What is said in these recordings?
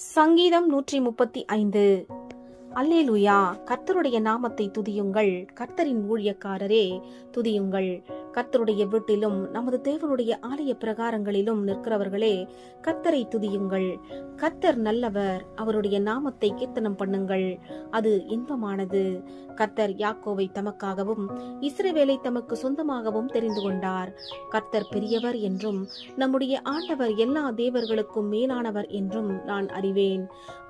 சங்கீதம் 135. அல்லேலூயா. கர்த்தருடைய நாமத்தை துதியுங்கள். கர்த்தரின் ஊழியக்காரரே துதியுங்கள். கர்த்தருடைய வீட்டிலும் நமது தேவனுடைய ஆலய பிரகாரங்களிலும் நிற்கிறவர்களே கர்த்தரை துதியுங்கள். கர்த்தர் நல்லவர். அவருடைய நாமத்தை கீர்த்தனம் பண்ணுங்கள். அது இன்பமானது. கர்த்தர் யாக்கோவை தமக்காகவும் இஸ்ரவேலை தமக்கு சொந்தமாகவும் தெரிந்து கொண்டார். கர்த்தர் பெரியவர் என்றும் நம்முடைய ஆண்டவர் எல்லா தேவர்களுக்கும் மேலானவர் என்றும் நான் அறிவேன்.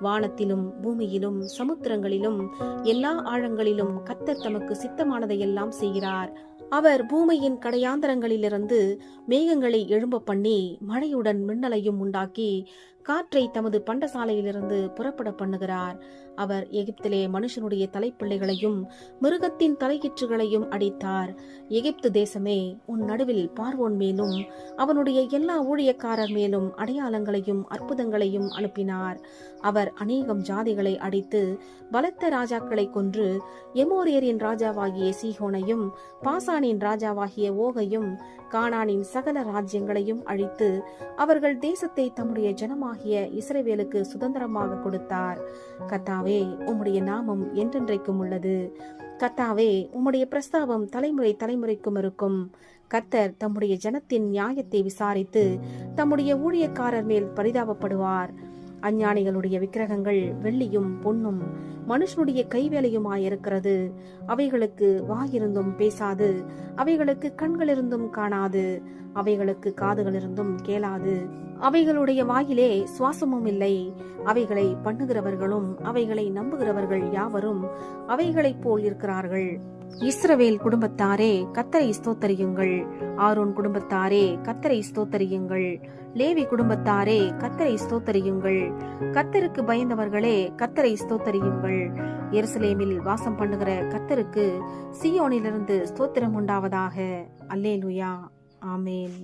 வானத்திலும் பூமியிலும் சமுத்திரங்களிலும் எல்லா ஆழங்களிலும் கர்த்தர் தமக்கு சித்தமானதையெல்லாம் செய்கிறார். அவர் பூமியின் கடையாந்தரங்களிலிருந்து மேகங்களை எழும்ப பண்ணி மழையுடன் மின்னலையும் உண்டாக்கி காற்றை தமது பண்டசாலையிலிருந்து புறப்பட பண்ணுகிறார். அவர் எகிப்திலே மனுஷனுடைய தலைப்பிள்ளைகளையும் மிருகத்தின் தலையிற்றுகளையும் அடித்தார். எகிப்து தேசமே, உன் நடுவில் பார்வோன் மேலும் அவனுடைய எல்லா ஊழியக்காரர் மேலும் அடையாளங்களையும் அற்புதங்களையும் அனுப்பினார். அவர் அநேகம் ஜாதிகளை அடித்து பலத்த ராஜாக்களை கொன்று எமோரியரின் ராஜாவாகிய சீகோனையும் பாசானின் ராஜாவாகிய ஓகையும் கானானின் சகல ராஜ்யங்களையும் அழித்து அவர்கள் தேசத்தை தம்முடைய ஜனமாகிய இஸ்ரவேலுக்கு சுதந்திரமாக கொடுத்தார். கர்த்தாவே, உம்முடைய நாமம் என்றென்றைக்கும் உள்ளது. கர்த்தாவே, உம்முடைய பிரஸ்தாபம் தலைமுறை தலைமுறைக்கும் இருக்கும். கர்த்தர் தம்முடைய ஜனத்தின் நியாயத்தை விசாரித்து தம்முடைய ஊழியக்காரர் மேல் பரிதாபப்படுவார். அஞ்ஞானிகளுடைய விக்கிரகங்கள் வெள்ளியும் பொன்னும் மனுஷனுடைய கைவேலையுமாயிருக்கிறது. அவைகளுக்கு வாயிருந்தும் பேசாது, அவைகளுக்கு கண்கள் இருந்தும் காணாது, அவைகளுக்கு காதுகள் இருந்தும் கேளாது, அவைகளுடைய வாயிலே சுவாசமும் இல்லை. அவைகளை பண்ணுகிறவர்களும் அவைகளை நம்புகிறவர்கள் யாவரும் அவைகளைப் போல் இருக்கிறார்கள். இஸ்ரவேல் குடும்பத்தாரே கர்த்தரை ஸ்தோத்தரியுங்கள். ஆரோன் குடும்பத்தாரே கர்த்தரை ஸ்தோத்தரியுங்கள். லேவி குடும்பத்தாரே கர்த்தரை ஸ்தோத்தரியுங்கள். கர்த்தருக்கு பயந்தவர்களே கர்த்தரை ஸ்தோத்தரியுங்கள். எருசலேமில் வாசம் பண்ணுகிற கர்த்தருக்கு சீயோனிலிருந்து ஸ்தோத்திரம் உண்டாவதாக. அல்லேலூயா. ஆமேன்.